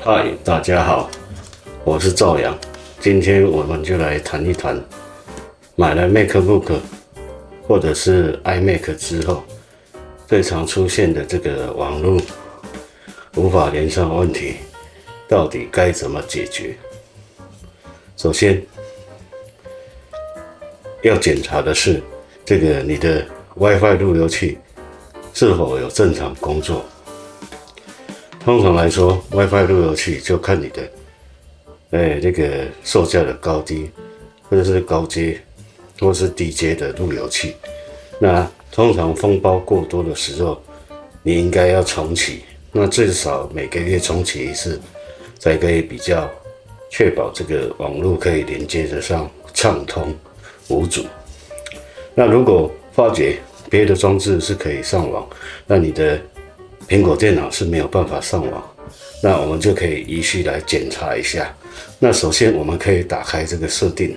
嗨，大家好，我是赵阳。今天我们就来谈一谈买了 MacBook 或者是 iMac 之后，最常出现的这个网络无法连上问题，到底该怎么解决？首先要检查的是这个你的 WiFi 路由器是否有正常工作。通常来说 ，WiFi 路由器就看你的，这个售价的高低，或者是高阶，或是低阶的路由器。那通常封包过多的时候，你应该要重启。那最少每个月重启一次，才可以比较确保这个网络可以连接得上畅通无阻。那如果发觉别的装置是可以上网，那你的苹果电脑是没有办法上网，那我们就可以依序来检查一下。那首先我们可以打开这个设定，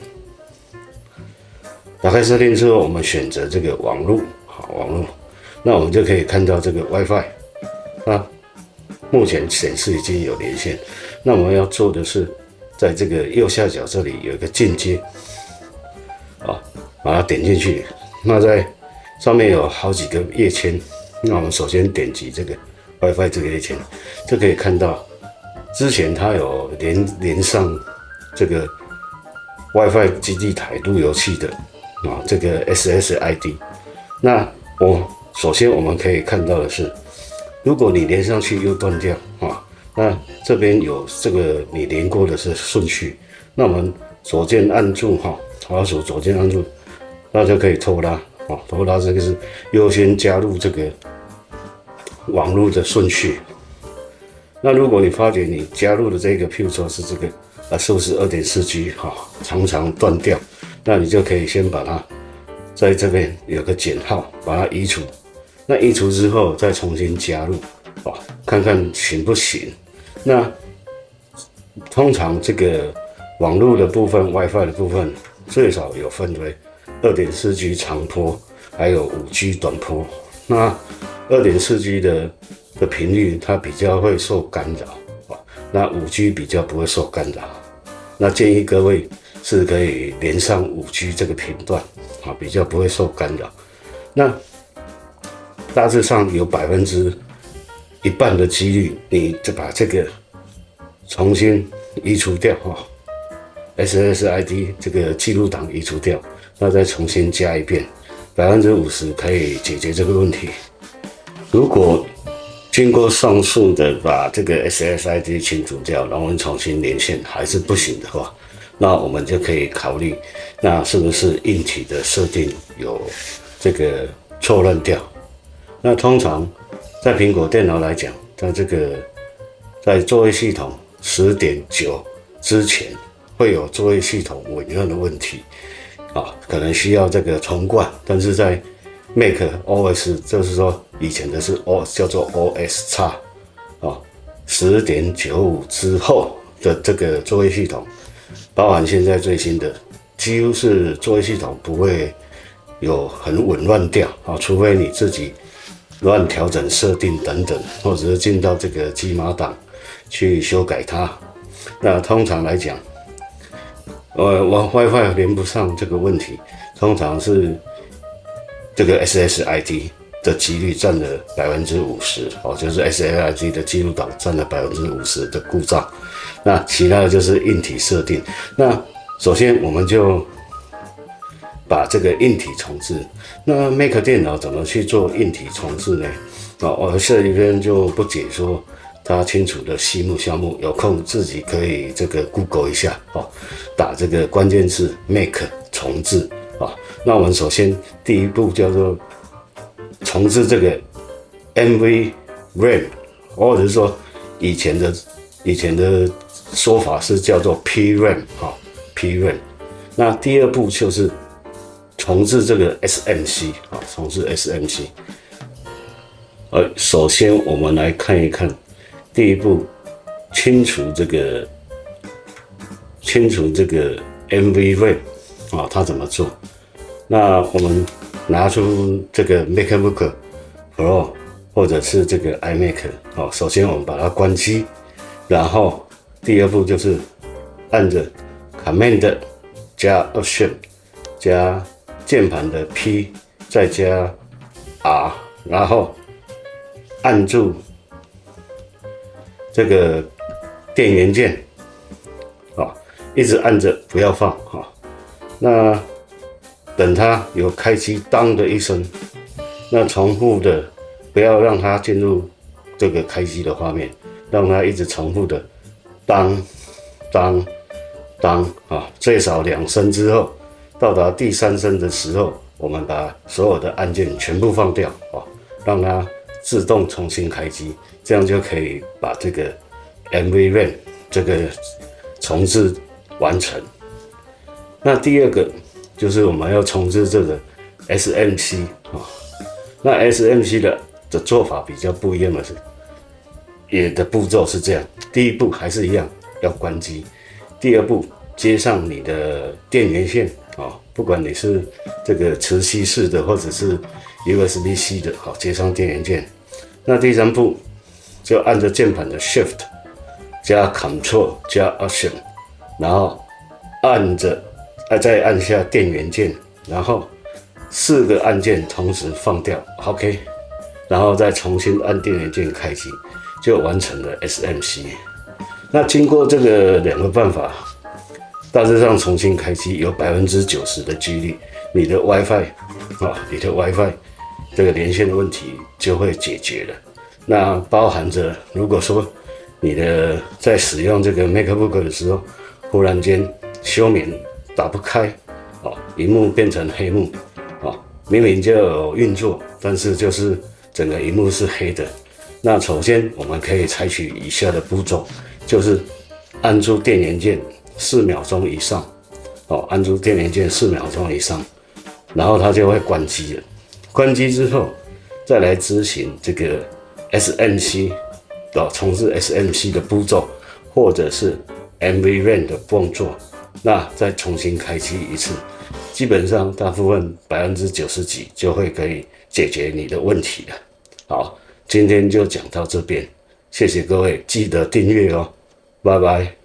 打开设定之后，我们选择这个网络，好，网络，那我们就可以看到这个 WiFi， 那目前显示已经有连线。那我们要做的是，在这个右下角这里有一个进阶，把它点进去。那在上面有好几个页签。那我们首先点击这个 WiFi 这个页签，就可以看到之前它有连上这个 WiFi 基地台路由器的这个 SSID。那首先我们可以看到的是，如果你连上去又断掉那这边有这个你连过的是顺序，那我们左键按住滑鼠左键按住，那就可以拖拉拖拉，这个是优先加入这个网络的顺序。那如果你发觉你加入的这个，譬如说是这个是不是 2.4G 常常断掉，那你就可以先把它在这边有个减号，把它移除。那移除之后再重新加入看看行不行。那通常这个网络的部分 WiFi 的部分最少有分为 2.4G 长波还有 5G 短波。那 2.4G 的频率它比较会受干扰那 5G 比较不会受干扰。那建议各位是可以连上 5G 这个频段比较不会受干扰。那大致上有一半的几率，你就把这个重新移除掉SSID 这个记录档移除掉，那再重新加一遍，50%可以解决这个问题。如果经过上述的把这个 SSID 清除掉，然后重新连线还是不行的话，那我们就可以考虑，那是不是硬体的设定有这个错乱掉？那通常在苹果电脑来讲，在作业系统 10.9 之前会有作业系统紊乱的问题可能需要这个重灌。但是在 Mac OS 就是说以前的是叫做 OS X 10.95 之后的这个作业系统，包含现在最新的，几乎是作业系统不会有很紊乱掉除非你自己乱调整设定等等，或者是进到这个机码档去修改它。那通常来讲WiFi 连不上这个问题，通常是这个 SSID 的几率占了 50%就是 SSID 的记录档占了 50% 的故障。那其他的就是硬体设定。那首先我们就把这个硬体重置。那 Mac 电脑怎么去做硬体重置呢？我这里边就不解说它清楚的细目项目，有空自己可以这个 Google 一下打这个关键字 Mac 重置那我们首先第一步叫做重置这个 NVRAM， 或者是说以前的说法是叫做 PRAM。那第二步就是重置这个 SMC 重置 SMC。首先我们来看一看第一步，清除这个 NVRAM它怎么做？那我们拿出这个 MacBook Pro 或者是这个 iMac 首先我们把它关机，然后第二步就是按着 Command 加 Option 加键盘的 P 再加 R， 然后按住这个电源键，一直按着不要放，那等它有开机当的一声，那重复的不要让它进入这个开机的画面，让它一直重复的当当当最少2声之后，到达第3声的时候，我们把所有的按键全部放掉，让它自动重新开机，这样就可以把这个 MV-RAM 这个重置完成。那第二个就是我们要重置这个 SMC 那 SMC 的做法比较不一样的是，也的步骤是这样：第一步还是一样要关机，第二步接上你的电源线不管你是这个磁吸式的或者是 USB-C 的接上电源键。那第3步就按着键盘的 Shift 加 Control 加 Option， 然后再按下电源键，然后4个按键同时放掉 ，OK， 然后再重新按电源键开机，就完成了 SMC。那经过这个2个办法，大致上重新开机有90%的几率，你的 WiFi 这个连线的问题就会解决了。那包含着如果说你在使用这个 MacBook 的时候，忽然间休眠打不开，萤幕变成黑幕，明明就有运作，但是就是整个萤幕是黑的。那首先我们可以采取以下的步骤，就是按住电源键4秒钟以上，按住电源键4秒钟以上，然后它就会关机了。关机之后，再来执行这个 SMC 重置 SMC 的步骤，或者是 MV-RAM 的动作，那再重新开机一次，基本上大部分90%几就会可以解决你的问题了。好，今天就讲到这边，谢谢各位，记得订阅哦，拜拜。